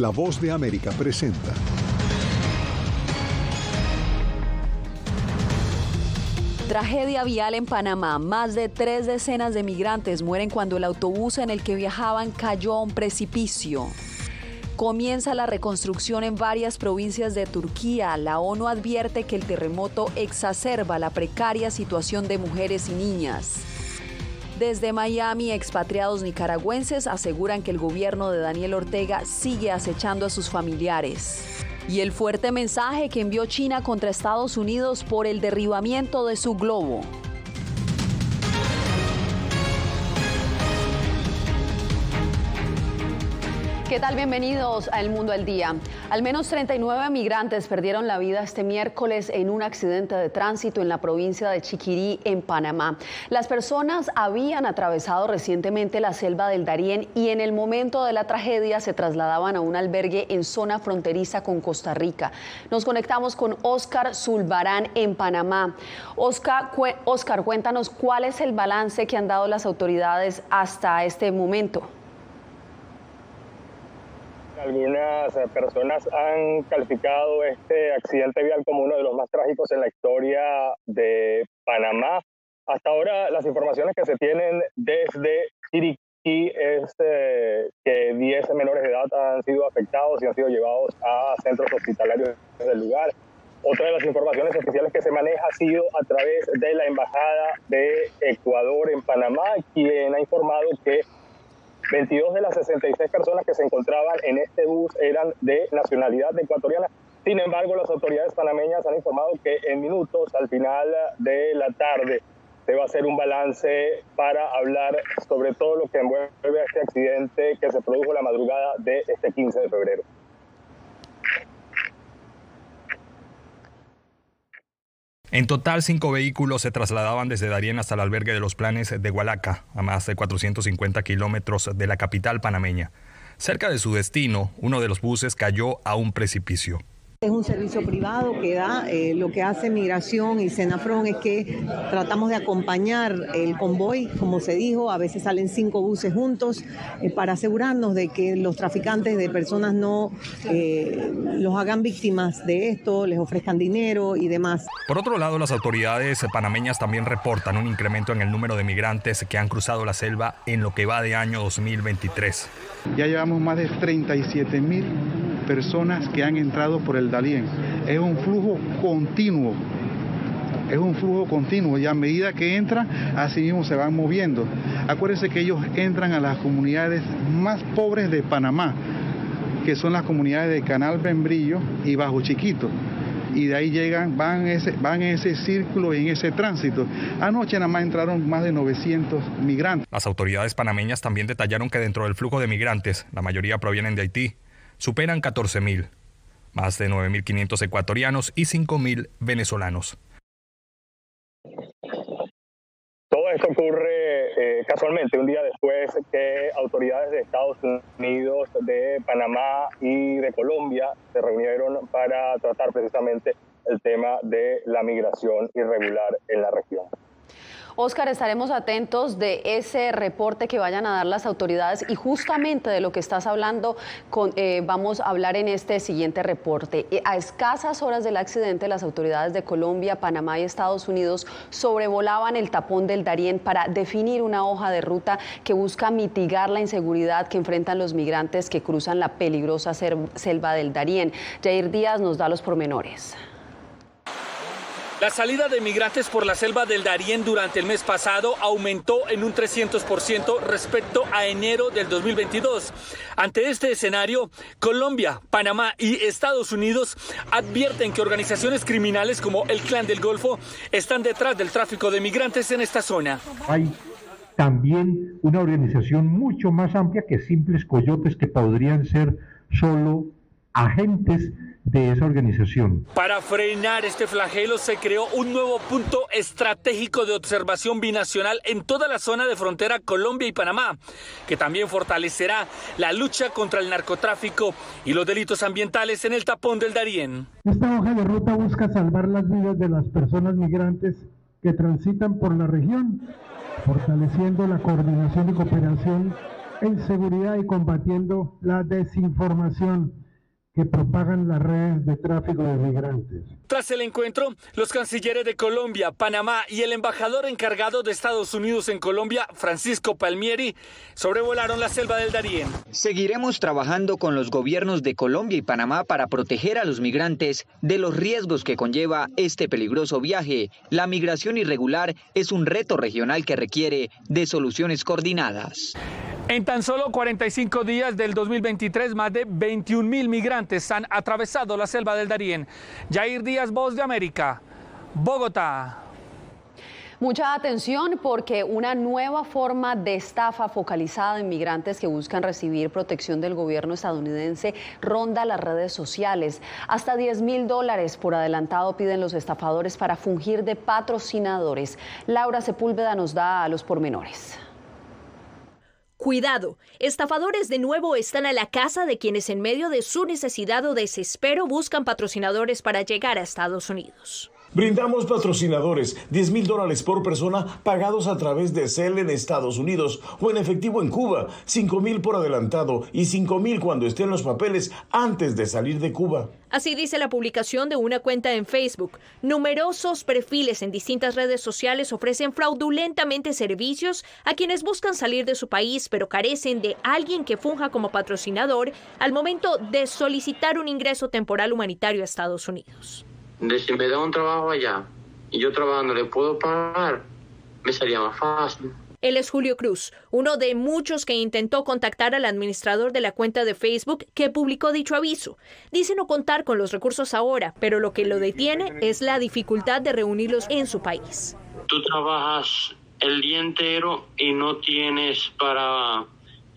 La Voz de América presenta. Tragedia vial en Panamá. Más de 3 decenas de migrantes mueren cuando el autobús en el que viajaban cayó a un precipicio. Comienza la reconstrucción en varias provincias de Turquía. La ONU advierte que el terremoto exacerba la precaria situación de mujeres y niñas. Desde Miami, expatriados nicaragüenses aseguran que el gobierno de Daniel Ortega sigue acechando a sus familiares. Y el fuerte mensaje que envió China contra Estados Unidos por el derribamiento de su globo. ¿Qué tal? Bienvenidos a El Mundo al Día. Al menos 39 migrantes perdieron la vida este miércoles en un accidente de tránsito en la provincia de Chiquirí, en Panamá. Las personas habían atravesado recientemente la selva del Darién y en el momento de la tragedia se trasladaban a un albergue en zona fronteriza con Costa Rica. Nos conectamos con Óscar Zulbarán en Panamá. Óscar, cuéntanos cuál es el balance que han dado las autoridades hasta este momento. Algunas personas han calificado este accidente vial como uno de los más trágicos en la historia de Panamá. Hasta ahora, las informaciones que se tienen desde Chiriquí es que 10 menores de edad han sido afectados y han sido llevados a centros hospitalarios del lugar. Otra de las informaciones oficiales que se maneja ha sido a través de la Embajada de Ecuador en Panamá, quien ha informado que 22 de las 66 personas que se encontraban en este bus eran de nacionalidad ecuatoriana. Sin embargo, las autoridades panameñas han informado que en minutos, al final de la tarde, se va a hacer un balance para hablar sobre todo lo que envuelve a este accidente que se produjo la madrugada de este 15 de febrero. En total, 5 vehículos se trasladaban desde Darién hasta el albergue de los Planes de Hualaca, a más de 450 kilómetros de la capital panameña. Cerca de su destino, uno de los buses cayó a un precipicio. Es un servicio privado que da, lo que hace Migración y Senafron es que tratamos de acompañar el convoy, como se dijo, a veces salen 5 buses juntos para asegurarnos de que los traficantes de personas no los hagan víctimas de esto, les ofrezcan dinero y demás. Por otro lado, las autoridades panameñas también reportan un incremento en el número de migrantes que han cruzado la selva en lo que va de año 2023. Ya llevamos más de 37.000 personas que han entrado por el Darién. Es un flujo continuo. Y a medida que entran, así mismo se van moviendo. Acuérdense que ellos entran a las comunidades más pobres de Panamá, que son las comunidades de Canal Membrillo y Bajo Chiquito. Y de ahí llegan, van en ese círculo y en ese tránsito. Anoche nada más entraron más de 900 migrantes. Las autoridades panameñas también detallaron que dentro del flujo de migrantes, la mayoría provienen de Haití, superan 14.000, más de 9.500 ecuatorianos y 5.000 venezolanos. Todo esto ocurre casualmente un día después que autoridades de Estados Unidos, de Panamá y de Colombia se reunieron para tratar precisamente el tema de la migración irregular en la región. Óscar, estaremos atentos de ese reporte que vayan a dar las autoridades y justamente de lo que estás hablando vamos a hablar en este siguiente reporte. A escasas horas del accidente, las autoridades de Colombia, Panamá y Estados Unidos sobrevolaban el tapón del Darién para definir una hoja de ruta que busca mitigar la inseguridad que enfrentan los migrantes que cruzan la peligrosa selva del Darién. Jair Díaz nos da los pormenores. La salida de migrantes por la selva del Darién durante el mes pasado aumentó en un 300% respecto a enero del 2022. Ante este escenario, Colombia, Panamá y Estados Unidos advierten que organizaciones criminales como el Clan del Golfo están detrás del tráfico de migrantes en esta zona. Hay también una organización mucho más amplia que simples coyotes que podrían ser solo agentes de esa organización. Para frenar este flagelo se creó un nuevo punto estratégico de observación binacional en toda la zona de frontera Colombia y Panamá, que también fortalecerá la lucha contra el narcotráfico y los delitos ambientales en el tapón del Darién. Esta hoja de ruta busca salvar las vidas de las personas migrantes que transitan por la región, fortaleciendo la coordinación y cooperación en seguridad y combatiendo la desinformación que propagan las redes de tráfico de migrantes. Tras el encuentro, los cancilleres de Colombia, Panamá y el embajador encargado de Estados Unidos en Colombia, Francisco Palmieri, sobrevolaron la selva del Darién. Seguiremos trabajando con los gobiernos de Colombia y Panamá para proteger a los migrantes de los riesgos que conlleva este peligroso viaje. La migración irregular es un reto regional que requiere de soluciones coordinadas. En tan solo 45 días del 2023, más de 21.000 migrantes han atravesado la selva del Darién. Yair Díaz, Voz de América, Bogotá. Mucha atención porque una nueva forma de estafa focalizada en migrantes que buscan recibir protección del gobierno estadounidense ronda las redes sociales. Hasta $10.000 por adelantado piden los estafadores para fungir de patrocinadores. Laura Sepúlveda nos da los pormenores. Cuidado, estafadores de nuevo están a la casa de quienes en medio de su necesidad o desespero buscan patrocinadores para llegar a Estados Unidos. Brindamos patrocinadores, $10.000 por persona pagados a través de Zelle en Estados Unidos o en efectivo en Cuba, $5.000 por adelantado y $5.000 cuando estén los papeles antes de salir de Cuba. Así dice la publicación de una cuenta en Facebook. Numerosos perfiles en distintas redes sociales ofrecen fraudulentamente servicios a quienes buscan salir de su país pero carecen de alguien que funja como patrocinador al momento de solicitar un ingreso temporal humanitario a Estados Unidos. De si me da un trabajo allá y yo trabajando le puedo pagar, me sería más fácil. Él es Julio Cruz, uno de muchos que intentó contactar al administrador de la cuenta de Facebook que publicó dicho aviso. Dice no contar con los recursos ahora, pero lo que lo detiene es la dificultad de reunirlos en su país. Tú trabajas el día entero y no tienes para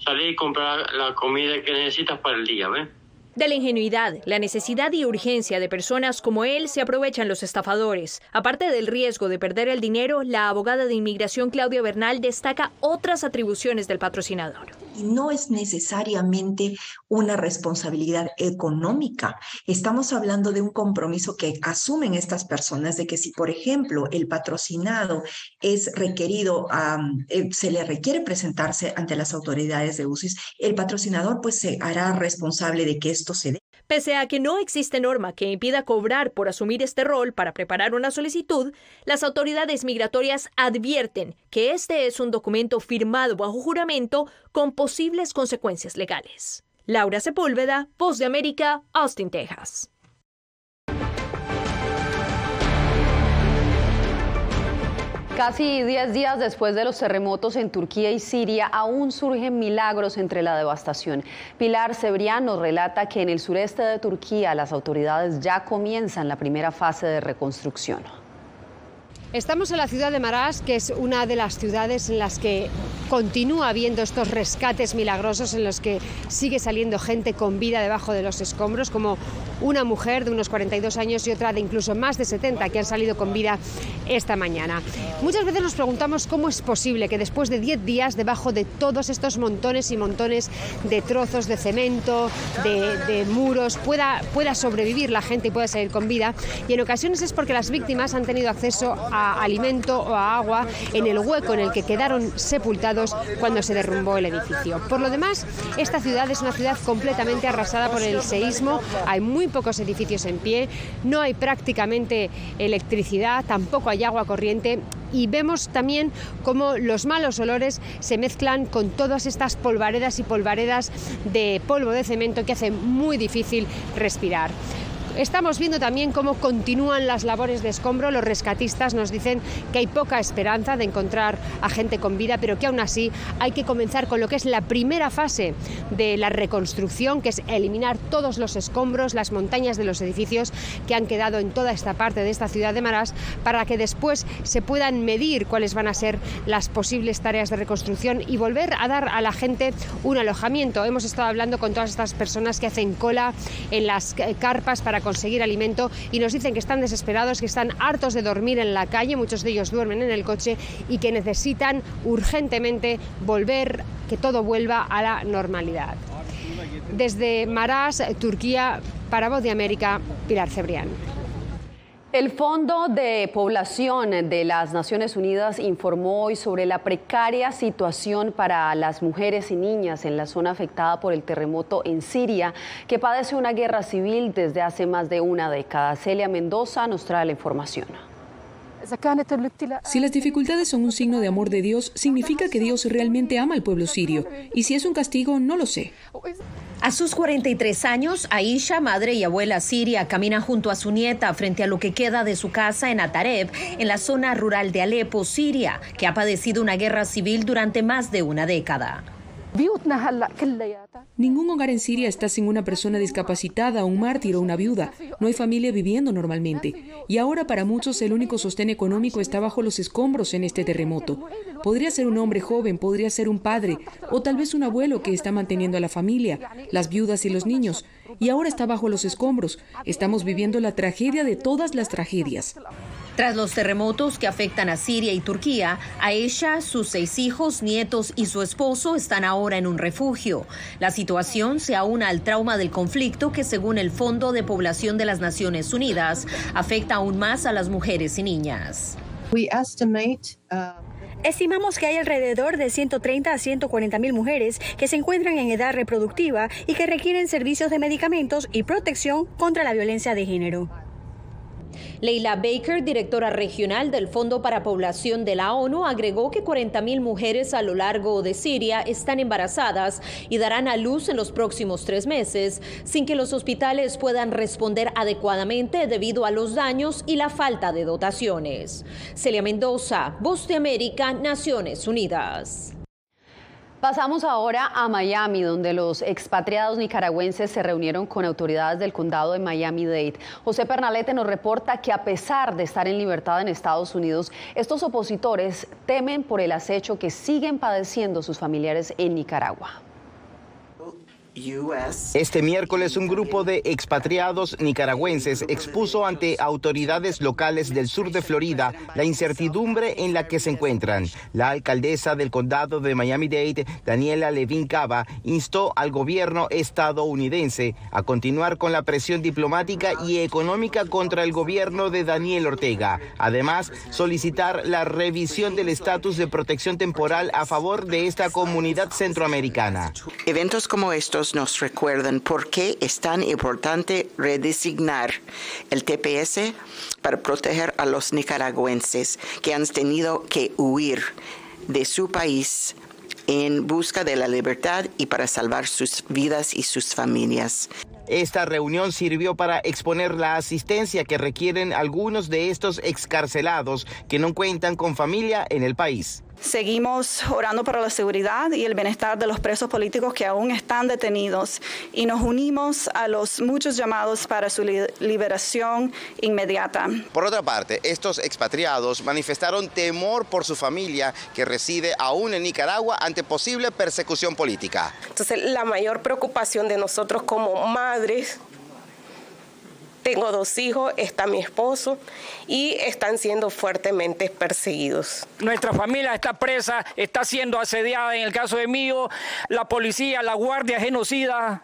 salir y comprar la comida que necesitas para el día, ¿ves? De la ingenuidad, la necesidad y urgencia de personas como él se aprovechan los estafadores. Aparte del riesgo de perder el dinero, la abogada de inmigración Claudia Bernal destaca otras atribuciones del patrocinador. Y no es necesariamente una responsabilidad económica. Estamos hablando de un compromiso que asumen estas personas de que si, por ejemplo, el patrocinado es requerido, se le requiere presentarse ante las autoridades de UCIS, el patrocinador pues se hará responsable de que esto se dé. Pese a que no existe norma que impida cobrar por asumir este rol para preparar una solicitud, las autoridades migratorias advierten que este es un documento firmado bajo juramento con posibles consecuencias legales. Laura Sepúlveda, Voz de América, Austin, Texas. Casi 10 días después de los terremotos en Turquía y Siria, aún surgen milagros entre la devastación. Pilar Cebrián nos relata que en el sureste de Turquía las autoridades ya comienzan la primera fase de reconstrucción. Estamos en la ciudad de Maraş, que es una de las ciudades en las que continúa habiendo estos rescates milagrosos, en los que sigue saliendo gente con vida debajo de los escombros, como una mujer de unos 42 años y otra de incluso más de 70 que han salido con vida esta mañana. Muchas veces nos preguntamos cómo es posible que después de 10 días, debajo de todos estos montones y montones de trozos de cemento, de muros, pueda sobrevivir la gente y pueda salir con vida. Y en ocasiones es porque las víctimas han tenido acceso a alimento o a agua en el hueco en el que quedaron sepultados cuando se derrumbó el edificio. Por lo demás, esta ciudad es una ciudad completamente arrasada por el seísmo. Hay muy pocos edificios en pie, no hay prácticamente electricidad, tampoco hay agua corriente. Y vemos también cómo los malos olores se mezclan con todas estas polvaredas y polvaredas de polvo de cemento que hacen muy difícil respirar. Estamos viendo también cómo continúan las labores de escombro. Los rescatistas nos dicen que hay poca esperanza de encontrar a gente con vida, pero que aún así hay que comenzar con lo que es la primera fase de la reconstrucción, que es eliminar todos los escombros, las montañas de los edificios que han quedado en toda esta parte de esta ciudad de Maraş, para que después se puedan medir cuáles van a ser las posibles tareas de reconstrucción y volver a dar a la gente un alojamiento. Hemos estado hablando con todas estas personas que hacen cola en las carpas para conseguir alimento y nos dicen que están desesperados, que están hartos de dormir en la calle, muchos de ellos duermen en el coche y que necesitan urgentemente volver, que todo vuelva a la normalidad. Desde Maraş, Turquía, para Voz de América, Pilar Cebrián. El Fondo de Población de las Naciones Unidas informó hoy sobre la precaria situación para las mujeres y niñas en la zona afectada por el terremoto en Siria, que padece una guerra civil desde hace más de una década. Celia Mendoza nos trae la información. Si las dificultades son un signo de amor de Dios, significa que Dios realmente ama al pueblo sirio. Y si es un castigo, no lo sé. A sus 43 años, Aisha, madre y abuela siria, camina junto a su nieta frente a lo que queda de su casa en Atareb, en la zona rural de Alepo, Siria, que ha padecido una guerra civil durante más de una década. Ningún hogar en Siria está sin una persona discapacitada, un mártir o una viuda. No hay familia viviendo normalmente. Y ahora para muchos el único sostén económico está bajo los escombros en este terremoto. Podría ser un hombre joven, podría ser un padre o tal vez un abuelo que está manteniendo a la familia, las viudas y los niños. Y ahora está bajo los escombros. Estamos viviendo la tragedia de todas las tragedias. Tras los terremotos que afectan a Siria y Turquía, Aisha, sus 6 hijos, nietos y su esposo están ahora en un refugio. La situación se aúna al trauma del conflicto que, según el Fondo de Población de las Naciones Unidas, afecta aún más a las mujeres y niñas. Estimamos que hay alrededor de 130 a 140 mil mujeres que se encuentran en edad reproductiva y que requieren servicios de medicamentos y protección contra la violencia de género. Leila Baker, directora regional del Fondo para Población de la ONU, agregó que 40.000 mujeres a lo largo de Siria están embarazadas y darán a luz en los próximos 3 meses, sin que los hospitales puedan responder adecuadamente debido a los daños y la falta de dotaciones. Celia Mendoza, Voz de América, Naciones Unidas. Pasamos ahora a Miami, donde los expatriados nicaragüenses se reunieron con autoridades del condado de Miami-Dade. José Pernalete nos reporta que a pesar de estar en libertad en Estados Unidos, estos opositores temen por el acecho que siguen padeciendo sus familiares en Nicaragua. Este miércoles, un grupo de expatriados nicaragüenses expuso ante autoridades locales del sur de Florida la incertidumbre en la que se encuentran. La alcaldesa del condado de Miami-Dade, Daniela Levin Cava, instó al gobierno estadounidense a continuar con la presión diplomática y económica contra el gobierno de Daniel Ortega. Además, solicitar la revisión del estatus de protección temporal a favor de esta comunidad centroamericana. Eventos como estos nos recuerdan por qué es tan importante redesignar el TPS para proteger a los nicaragüenses que han tenido que huir de su país en busca de la libertad y para salvar sus vidas y sus familias. Esta reunión sirvió para exponer la asistencia que requieren algunos de estos excarcelados que no cuentan con familia en el país. Seguimos orando por la seguridad y el bienestar de los presos políticos que aún están detenidos y nos unimos a los muchos llamados para su liberación inmediata. Por otra parte, estos expatriados manifestaron temor por su familia que reside aún en Nicaragua ante posible persecución política. Entonces, la mayor preocupación de nosotros como madres, tengo 2 hijos, está mi esposo y están siendo fuertemente perseguidos. Nuestra familia está presa, está siendo asediada. En el caso de mío, la policía, la guardia genocida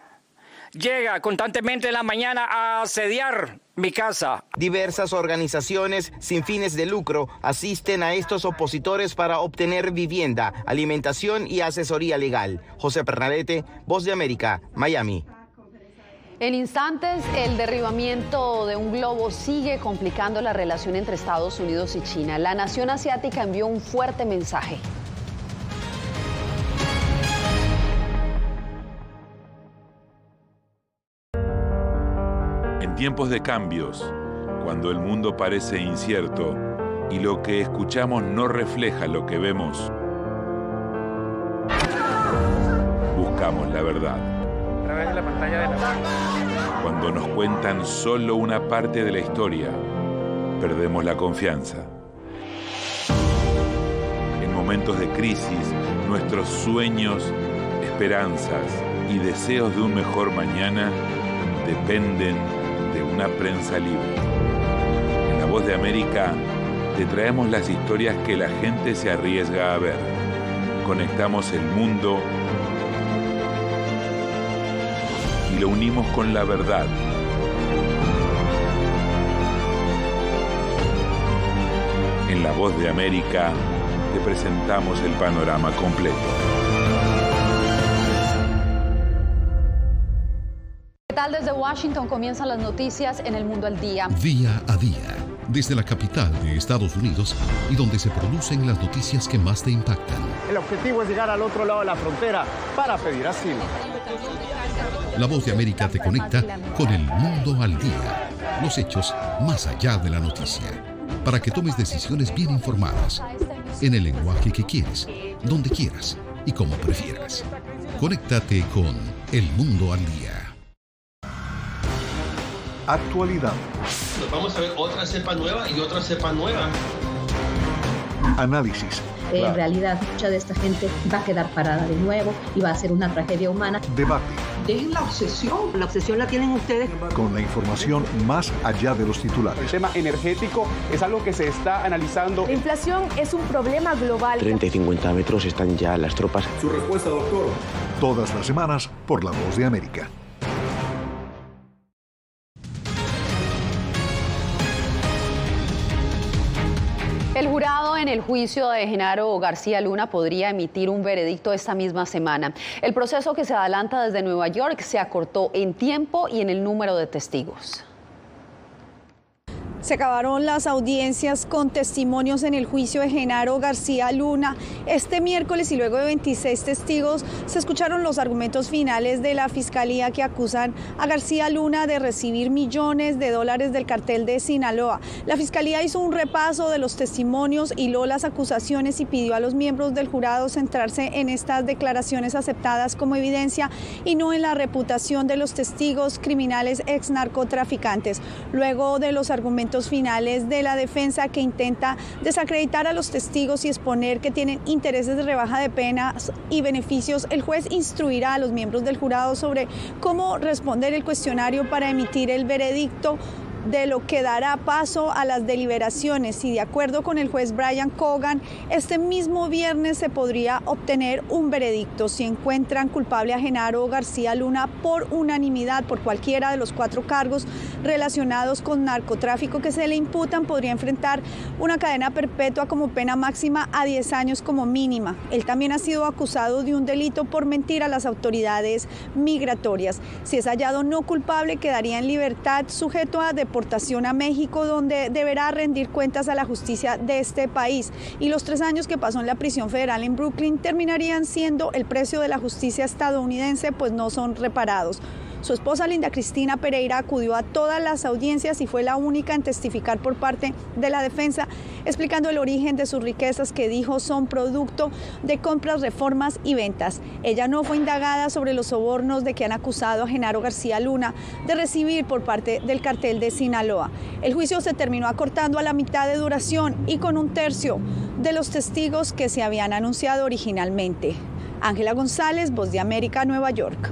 llega constantemente en la mañana a asediar mi casa. Diversas organizaciones sin fines de lucro asisten a estos opositores para obtener vivienda, alimentación y asesoría legal. José Pernalete, Voz de América, Miami. En instantes, el derribamiento de un globo sigue complicando la relación entre Estados Unidos y China. La nación asiática envió un fuerte mensaje. En tiempos de cambios, cuando el mundo parece incierto y lo que escuchamos no refleja lo que vemos, buscamos la verdad. A través de la pantalla de la... Cuando nos cuentan solo una parte de la historia, perdemos la confianza. En momentos de crisis, nuestros sueños, esperanzas y deseos de un mejor mañana dependen de una prensa libre. En La Voz de América te traemos las historias que la gente se arriesga a ver. Conectamos el mundo y lo unimos con la verdad. En La Voz de América te presentamos el panorama completo. ¿Qué tal? Desde Washington comienzan las noticias en El Mundo al Día. Día a día, desde la capital de Estados Unidos y donde se producen las noticias que más te impactan. El objetivo es llegar al otro lado de la frontera para pedir asilo. La Voz de América te conecta con El Mundo al Día. Los hechos más allá de la noticia. Para que tomes decisiones bien informadas, en el lenguaje que quieres, donde quieras y como prefieras. Conéctate con El Mundo al Día. Actualidad. Nos vamos a ver otra cepa nueva y otra cepa nueva. Análisis. En realidad, mucha de esta gente va a quedar parada de nuevo y va a ser una tragedia humana. Debate. Dejen la obsesión. La obsesión la tienen ustedes. Con la información más allá de los titulares. El tema energético es algo que se está analizando. La inflación es un problema global. 30 y 50 metros están ya las tropas. Su respuesta, doctor. Todas las semanas por La Voz de América. El jurado en el juicio de Genaro García Luna podría emitir un veredicto esta misma semana. El proceso, que se adelanta desde Nueva York, se acortó en tiempo y en el número de testigos. Se acabaron las audiencias con testimonios en el juicio de Genaro García Luna. Este miércoles, y luego de 26 testigos, se escucharon los argumentos finales de la Fiscalía, que acusan a García Luna de recibir millones de dólares del cartel de Sinaloa. La Fiscalía hizo un repaso de los testimonios, hiló las acusaciones y pidió a los miembros del jurado centrarse en estas declaraciones aceptadas como evidencia y no en la reputación de los testigos criminales ex narcotraficantes. Luego de los argumentos finales de la defensa, que intenta desacreditar a los testigos y exponer que tienen intereses de rebaja de penas y beneficios, el juez instruirá a los miembros del jurado sobre cómo responder el cuestionario para emitir el veredicto, de lo que dará paso a las deliberaciones. Y de acuerdo con el juez Brian Cogan, este mismo viernes se podría obtener un veredicto si encuentran culpable a Genaro García Luna por unanimidad por cualquiera de los 4 cargos relacionados con narcotráfico que se le imputan. Podría enfrentar una cadena perpetua como pena máxima a 10 años como mínima. Él también ha sido acusado de un delito por mentir a las autoridades migratorias. Si es hallado no culpable, quedaría en libertad, sujeto a deportación a México, donde deberá rendir cuentas a la justicia de este país. Y los 3 años que pasó en la prisión federal en Brooklyn terminarían siendo el precio de la justicia estadounidense, pues no son reparados. Su esposa Linda Cristina Pereira acudió a todas las audiencias y fue la única en testificar por parte de la defensa, explicando el origen de sus riquezas, que dijo son producto de compras, reformas y ventas. Ella no fue indagada sobre los sobornos de que han acusado a Genaro García Luna de recibir por parte del cartel de Sinaloa. El juicio se terminó acortando a la mitad de duración y con 1/3 de los testigos que se habían anunciado originalmente. Ángela González, Voz de América, Nueva York.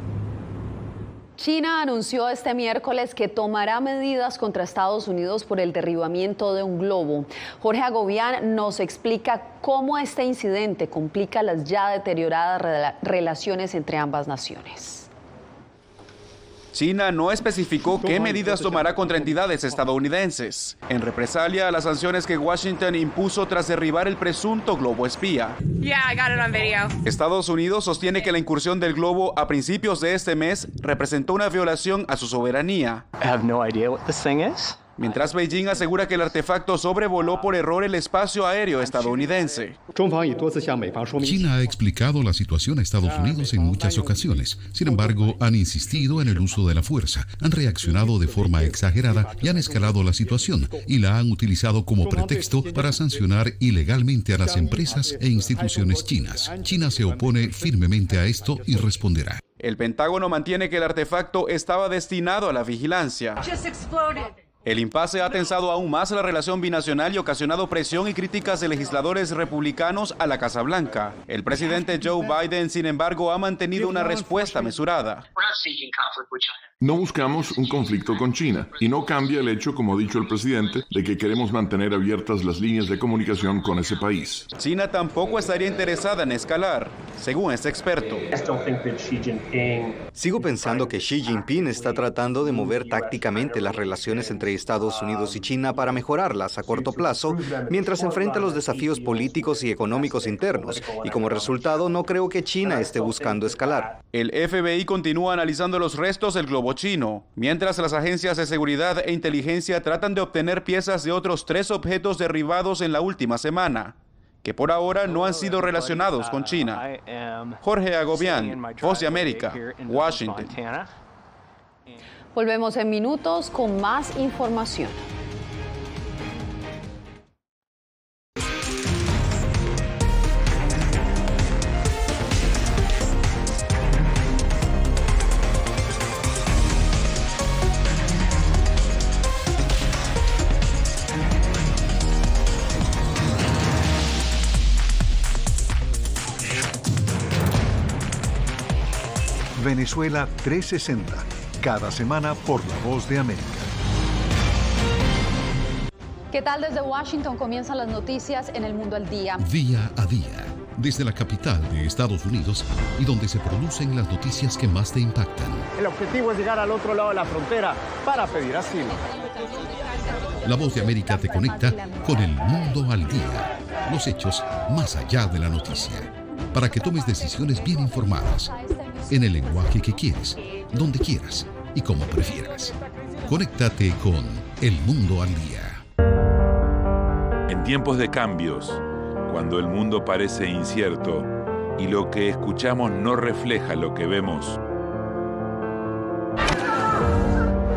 China anunció este miércoles que tomará medidas contra Estados Unidos por el derribamiento de un globo. Jorge Agobián nos explica cómo este incidente complica las ya deterioradas relaciones entre ambas naciones. China no especificó qué medidas tomará contra entidades estadounidenses, en represalia a las sanciones que Washington impuso tras derribar el presunto globo espía. Estados Unidos sostiene que la incursión del globo a principios de este mes representó una violación a su soberanía. Mientras Beijing asegura que el artefacto sobrevoló por error el espacio aéreo estadounidense. China ha explicado la situación a Estados Unidos en muchas ocasiones. Sin embargo, han insistido en el uso de la fuerza, han reaccionado de forma exagerada y han escalado la situación y la han utilizado como pretexto para sancionar ilegalmente a las empresas e instituciones chinas. China se opone firmemente a esto y responderá. El Pentágono mantiene que el artefacto estaba destinado a la vigilancia. El impasse ha tensado aún más la relación binacional y ocasionado presión y críticas de legisladores republicanos a la Casa Blanca. El presidente Joe Biden, sin embargo, ha mantenido una respuesta mesurada. No buscamos un conflicto con China y no cambia el hecho, como ha dicho el presidente, de que queremos mantener abiertas las líneas de comunicación con ese país. China tampoco estaría interesada en escalar, según este experto. Sigo pensando que Xi Jinping está tratando de mover tácticamente las relaciones entre Estados Unidos y China para mejorarlas a corto plazo, mientras enfrenta los desafíos políticos y económicos internos, y como resultado no creo que China esté buscando escalar. El FBI continúa analizando los restos del globo chino, mientras las agencias de seguridad e inteligencia tratan de obtener piezas de otros 3 objetos derribados en la última semana, que por ahora no han sido relacionados con China. Jorge Agobián, Voz de América, Washington. Volvemos en minutos con más información. Venezuela 360, cada semana por La Voz de América. ¿Qué tal? Desde Washington comienzan las noticias en El Mundo al Día. Día a día, desde la capital de Estados Unidos y donde se producen las noticias que más te impactan. El objetivo es llegar al otro lado de la frontera para pedir asilo. La Voz de América te conecta con El Mundo al Día, los hechos más allá de la noticia, para que tomes decisiones bien informadas, en el lenguaje que quieres, donde quieras y como prefieras. Conéctate con El Mundo al Día. En tiempos de cambios, cuando el mundo parece incierto y lo que escuchamos no refleja lo que vemos,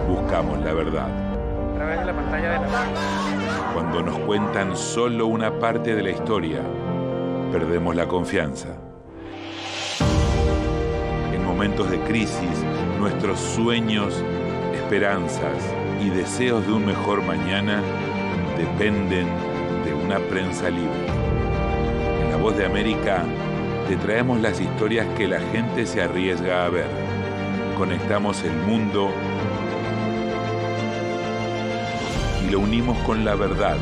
buscamos la verdad. A través de la pantalla de la... Cuando nos cuentan solo una parte de la historia, perdemos la confianza. En momentos de crisis, nuestros sueños, esperanzas y deseos de un mejor mañana dependen de una prensa libre. En La Voz de América te traemos las historias que la gente se arriesga a ver. Conectamos el mundo y lo unimos con la verdad.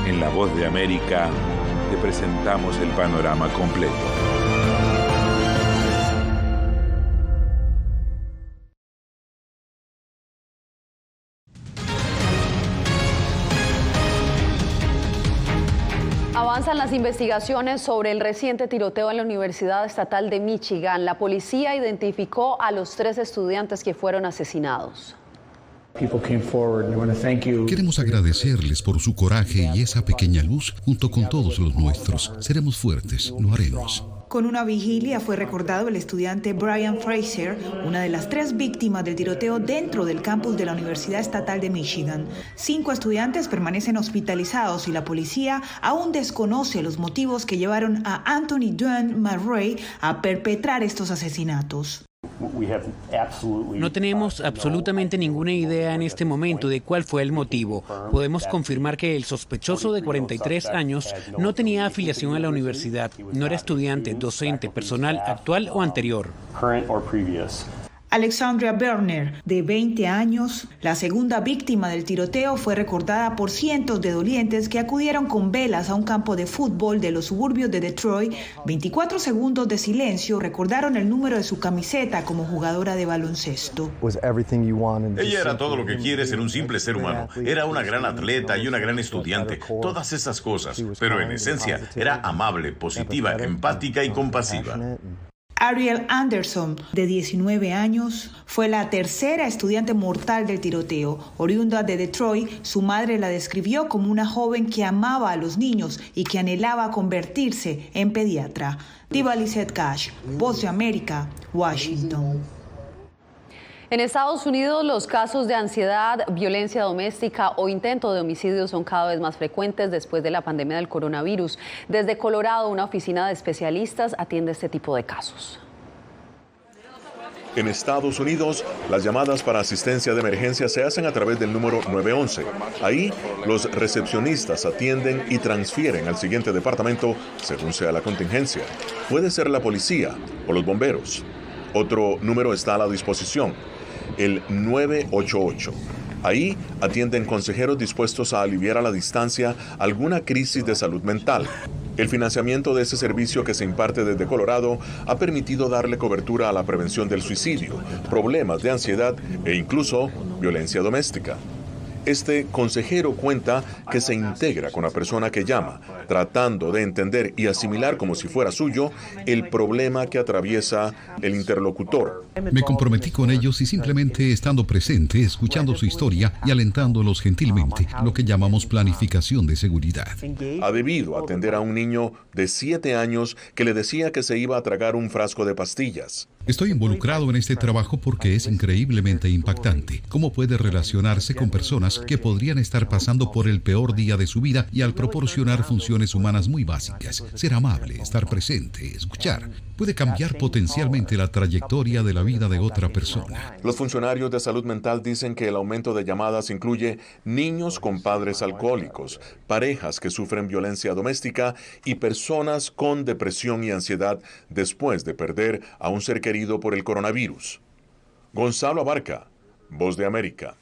En La Voz de América te presentamos el panorama completo. Avanzan las investigaciones sobre el reciente tiroteo en la Universidad Estatal de Michigan. La policía identificó a los 3 estudiantes que fueron asesinados. Queremos agradecerles por su coraje y esa pequeña luz junto con todos los nuestros. Seremos fuertes, lo haremos. Con una vigilia fue recordado el estudiante Brian Fraser, una de las 3 víctimas del tiroteo dentro del campus de la Universidad Estatal de Michigan. 5 estudiantes permanecen hospitalizados y la policía aún desconoce los motivos que llevaron a Anthony Dwayne McRae a perpetrar estos asesinatos. No tenemos absolutamente ninguna idea en este momento de cuál fue el motivo. Podemos confirmar que el sospechoso de 43 años no tenía afiliación a la universidad, no era estudiante, docente, personal actual o anterior. Alexandria Berner, de 20 años, la segunda víctima del tiroteo, fue recordada por cientos de dolientes que acudieron con velas a un campo de fútbol de los suburbios de Detroit. 24 segundos de silencio recordaron el número de su camiseta como jugadora de baloncesto. Ella era todo lo que quiere ser un simple ser humano. Era una gran atleta y una gran estudiante, todas esas cosas, pero en esencia era amable, positiva, empática y compasiva. Ariel Anderson, de 19 años, fue la tercera estudiante mortal del tiroteo. Oriunda de Detroit, su madre la describió como una joven que amaba a los niños y que anhelaba convertirse en pediatra. Diva Lizette Cash, Voz de América, Washington. En Estados Unidos, los casos de ansiedad, violencia doméstica o intento de homicidio son cada vez más frecuentes después de la pandemia del coronavirus. Desde Colorado, una oficina de especialistas atiende este tipo de casos. En Estados Unidos, las llamadas para asistencia de emergencia se hacen a través del número 911. Ahí, los recepcionistas atienden y transfieren al siguiente departamento según sea la contingencia. Puede ser la policía o los bomberos. Otro número está a la disposición, el 988. Ahí atienden consejeros dispuestos a aliviar a la distancia alguna crisis de salud mental. El financiamiento de ese servicio que se imparte desde Colorado ha permitido darle cobertura a la prevención del suicidio, problemas de ansiedad e incluso violencia doméstica. Este consejero cuenta que se integra con la persona que llama, tratando de entender y asimilar como si fuera suyo el problema que atraviesa el interlocutor. Me comprometí con ellos y simplemente estando presente, escuchando su historia y alentándolos gentilmente, lo que llamamos planificación de seguridad. Ha debido atender a un niño de 7 años que le decía que se iba a tragar un frasco de pastillas. Estoy involucrado en este trabajo porque es increíblemente impactante cómo puede relacionarse con personas que podrían estar pasando por el peor día de su vida y al proporcionar funciones humanas muy básicas, ser amable, estar presente, escuchar, puede cambiar potencialmente la trayectoria de la vida de otra persona. Los funcionarios de salud mental dicen que el aumento de llamadas incluye niños con padres alcohólicos, parejas que sufren violencia doméstica y personas con depresión y ansiedad después de perder a un ser querido por el coronavirus. Gonzalo Abarca, Voz de América.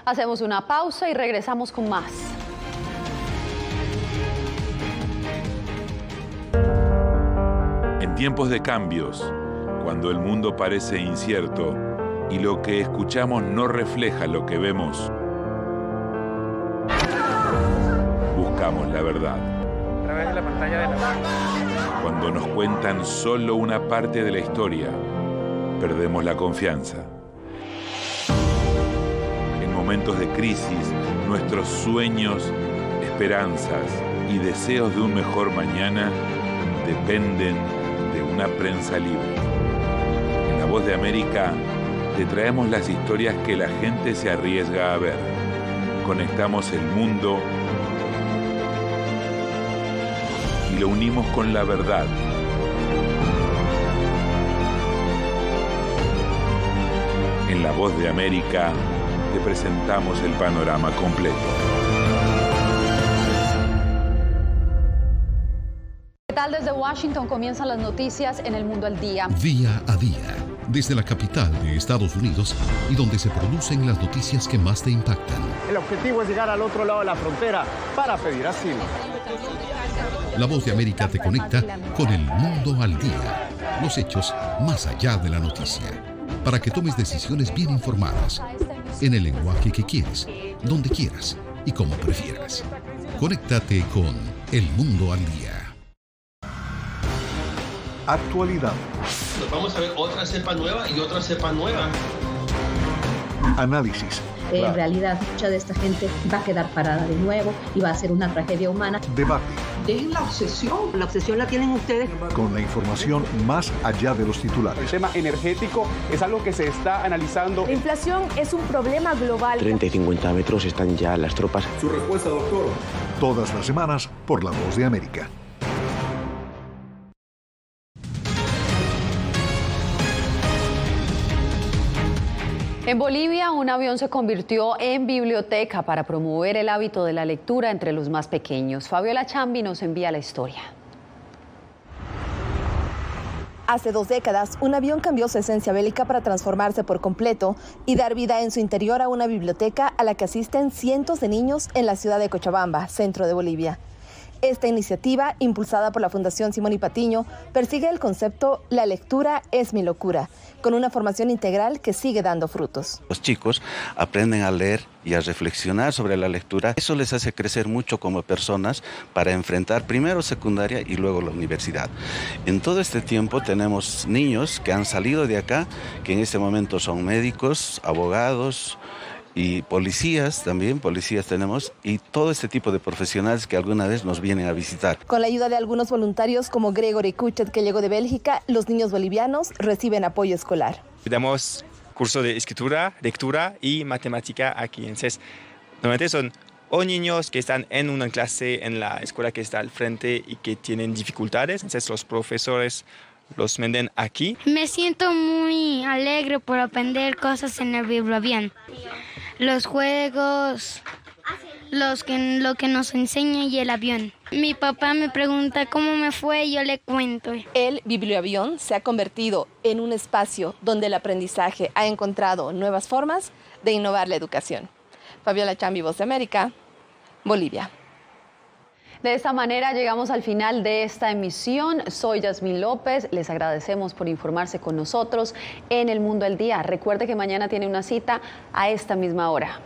Hacemos una pausa y regresamos con más. En tiempos de cambios, cuando el mundo parece incierto y lo que escuchamos no refleja lo que vemos, buscamos la verdad. A través de la pantalla de la... Cuando nos cuentan solo una parte de la historia, perdemos la confianza. En momentos de crisis, nuestros sueños, esperanzas y deseos de un mejor mañana dependen de una prensa libre. En La Voz de América te traemos las historias que la gente se arriesga a ver. Conectamos el mundo y lo unimos con la verdad. En La Voz de América te presentamos el panorama completo. ¿Qué tal? Desde Washington comienzan las noticias en El Mundo al Día. Día a día, desde la capital de Estados Unidos y donde se producen las noticias que más te impactan. El objetivo es llegar al otro lado de la frontera para pedir asilo. La Voz de América te conecta con El Mundo al Día. Los hechos más allá de la noticia. Para que tomes decisiones bien informadas, en el lenguaje que quieres, donde quieras y como prefieras. Conéctate con El Mundo al Día. Actualidad. Nos vamos a ver otra cepa nueva y otra cepa nueva. Análisis. En realidad, mucha de esta gente va a quedar parada de nuevo y va a ser una tragedia humana. Debate. Dejen la obsesión. La obsesión la tienen ustedes. Con la información más allá de los titulares. El tema energético es algo que se está analizando. La inflación es un problema global. 30 y 50 metros están ya las tropas. Su respuesta, doctor. Todas las semanas por La Voz de América. En Bolivia, un avión se convirtió en biblioteca para promover el hábito de la lectura entre los más pequeños. Fabiola Chambi nos envía la historia. Hace 2 décadas, un avión cambió su esencia bélica para transformarse por completo y dar vida en su interior a una biblioteca a la que asisten cientos de niños en la ciudad de Cochabamba, centro de Bolivia. Esta iniciativa, impulsada por la Fundación Simón y Patiño, persigue el concepto «La lectura es mi locura», con una formación integral que sigue dando frutos. Los chicos aprenden a leer y a reflexionar sobre la lectura. Eso les hace crecer mucho como personas para enfrentar primero secundaria y luego la universidad. En todo este tiempo tenemos niños que han salido de acá, que en este momento son médicos, abogados, y policías también, policías tenemos, y todo este tipo de profesionales que alguna vez nos vienen a visitar. Con la ayuda de algunos voluntarios como Gregory Kuchet, que llegó de Bélgica, los niños bolivianos reciben apoyo escolar. Damos curso de escritura, lectura y matemática aquí. Entonces, normalmente son o niños que están en una clase en la escuela que está al frente y que tienen dificultades, entonces los profesores los venden aquí. Me siento muy alegre por aprender cosas en el biblioavión. Los juegos, lo que nos enseña y el avión. Mi papá me pregunta cómo me fue y yo le cuento. El biblioavión se ha convertido en un espacio donde el aprendizaje ha encontrado nuevas formas de innovar la educación. Fabiola Chambi, Voz de América, Bolivia. De esta manera llegamos al final de esta emisión. Soy Yasmín López. Les agradecemos por informarse con nosotros en El Mundo al Día. Recuerde que mañana tiene una cita a esta misma hora.